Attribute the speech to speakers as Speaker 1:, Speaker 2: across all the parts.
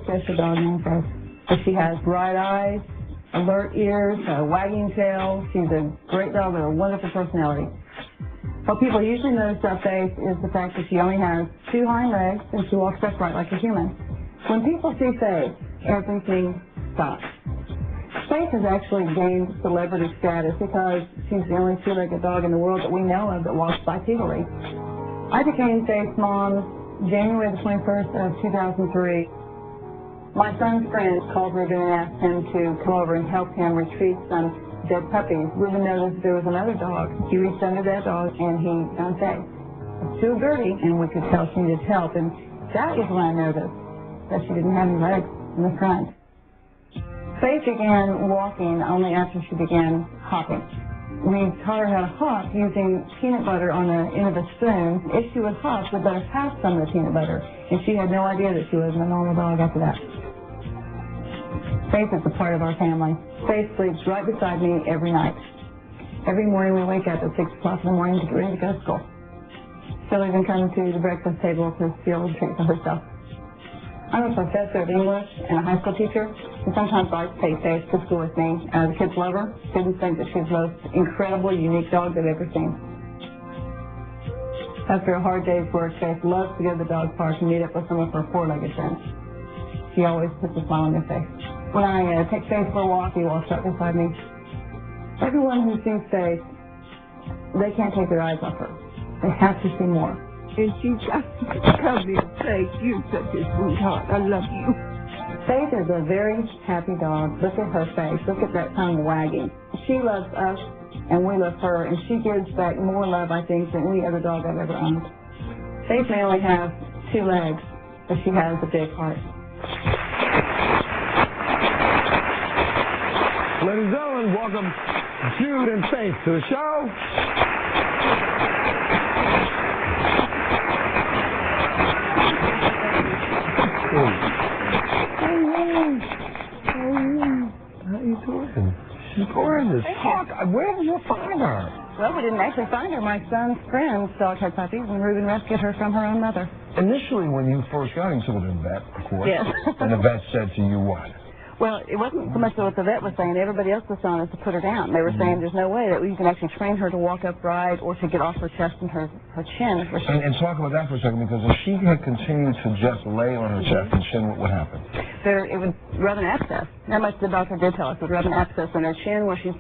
Speaker 1: Special dog named Faith. So she has bright eyes, alert ears, a wagging tail. She's a great dog with a wonderful personality. What people usually notice about Faith is the fact that she only has 2 hind legs and she walks upright like a human. When people see Faith, everything stops. Faith has actually gained celebrity status because she's the only 2-legged dog in the world that we know of that walks bipedally. I became Faith's mom January the 21st of 2003. My son's friends called Ruben and asked him to come over and help him retrieve some dead puppies. Ruben noticed there was another dog. He reached under that dog and he found Faith. She was dirty and we could tell she needed help, and that was when I noticed that she didn't have any legs in the front. Faith began walking only after she began hopping. We taught her how to hop using peanut butter on the end of a spoon. If she would hop, we'd let her have some of the peanut butter, and she had no idea that she wasn't a normal dog after that. Faith is a part of our family. Faith sleeps right beside me every night. Every morning we wake up at 6 o'clock in the morning to get ready to go to school. She'll even come to the breakfast table to steal a treat for herself. I'm a professor of English and a high school teacher, and sometimes I take Faith to school with me. The kids love her. Students think that she's the most incredible, unique dog they've ever seen. After a hard day's work, Faith loves to go to the dog park and meet up with some of her 4-legged friends. She always puts a smile on her face. When I take Faith for a walk, he walks right beside me. Everyone who sees Faith, they can't take their eyes off her. They have to see more.
Speaker 2: And she just tells me, Faith, you're such a sweetheart. I love you.
Speaker 1: Faith is a very happy dog. Look at her face. Look at that tongue wagging. She loves us, and we love her, and she gives back more love, I think, than any other dog I've ever owned. Faith may only have 2 legs, but she has a big heart.
Speaker 3: Ladies and gentlemen, welcome Jude and Faith to the show. How you doing? She's gorgeous. Talk. Where did you find her?
Speaker 1: Well, we didn't actually find her. My son's friends dog had puppies, and Ruben rescued her from her own mother.
Speaker 3: Initially, when you first got into the vet, of course,
Speaker 1: yes.
Speaker 3: And the vet said to you what?
Speaker 1: Well, it wasn't so much what the vet was saying. Everybody else was telling us to put her down. They were saying there's no way that we can actually train her to walk upright or to get off her chest and her chin.
Speaker 3: And talk about that for a second, because if she had continued to just lay on her chest and chin, what would happen?
Speaker 1: It would rub an abscess. That much the doctor did tell us. It would rub an abscess on her chin where she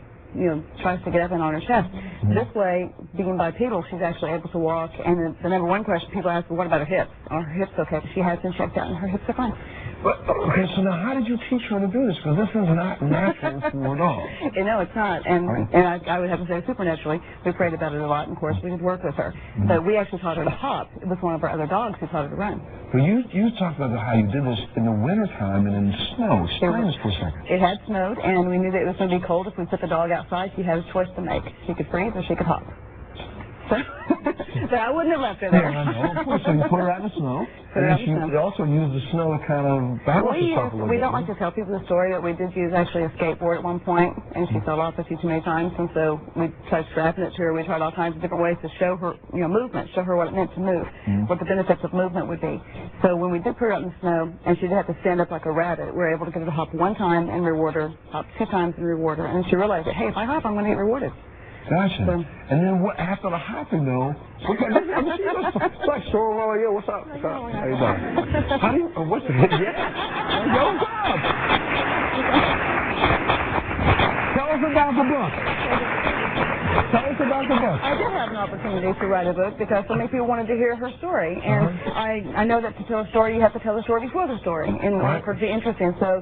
Speaker 1: tries to get up and on her chest. This way, being bipedal, she's actually able to walk. And the number one question people ask, well, what about her hips? Are her hips okay? She has been checked out and her hips are fine.
Speaker 3: But, okay, so now how did you teach her to do this? Because this is not natural for a dog.
Speaker 1: No, it's not. And I would have to say supernaturally. We prayed about it a lot, and of course we could work with her. But we actually taught her to hop. It was one of our other dogs who taught her to run.
Speaker 3: But you talked about how you did this in the wintertime and in snow. Explain this for a second.
Speaker 1: It had snowed, and we knew that it was going to be cold. If we put the dog outside, she had a choice to make. She could freeze or she could hop. So I wouldn't have left her there.
Speaker 3: No, I know. Of course, so you put her out in the snow. And you also use the snow to kind of balance yourself a little bit.
Speaker 1: We don't like to tell people the story, but we did use actually a skateboard at one point, and she fell off a few too many times, and so we tried strapping it to her. We tried all kinds of different ways to show her, movement, show her what it meant to move, what the benefits of movement would be. So when we did put her out in the snow, and she did have to stand up like a rabbit, we were able to get her to hop 1 time and reward her, hop 2 times and reward her, and she realized that, hey, if I hop, I'm going to get rewarded.
Speaker 3: Gotcha. So, and then after the hopping, though, what's up? What's up? How you doing? What's the Yo, what's up? Tell us about the book. Tell us about the book.
Speaker 1: I did have an opportunity to write a book because so many people wanted to hear her story. And I know that to tell a story, you have to tell the story before the story in order for it to be interesting. So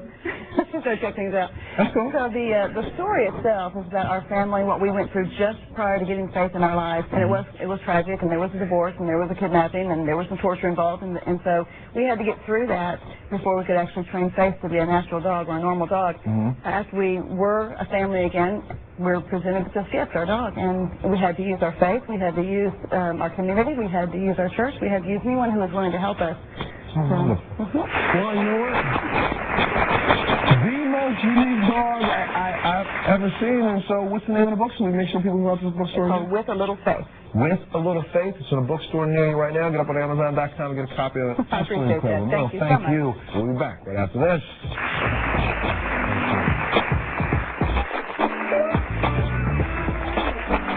Speaker 1: let's just go check things out.
Speaker 3: That's cool.
Speaker 1: So the story itself is about our family, what we went through just prior to getting Faith in our lives. And it was tragic, and there was a divorce, and there was a kidnapping, and there was some torture involved. And so we had to get through that before we could actually train Faith to be a natural dog or a normal dog. After we were a family again, we were presented with this gift, our dog, and we had to use our faith, we had to use our community, we had to use our church, we had to use anyone who was willing to help us.
Speaker 3: Well, you know what? The most unique dog I ever seen. And so what's the name of the book so we make sure people go out to the bookstore?
Speaker 1: It's called With a Little Faith.
Speaker 3: With a Little Faith. It's in a bookstore near you right now. Get up on Amazon.com and get a copy of it.
Speaker 1: I appreciate that. Thank you so much.
Speaker 3: Thank you. We'll be back right after this.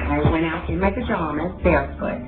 Speaker 4: I went out in my pajamas, barefoot,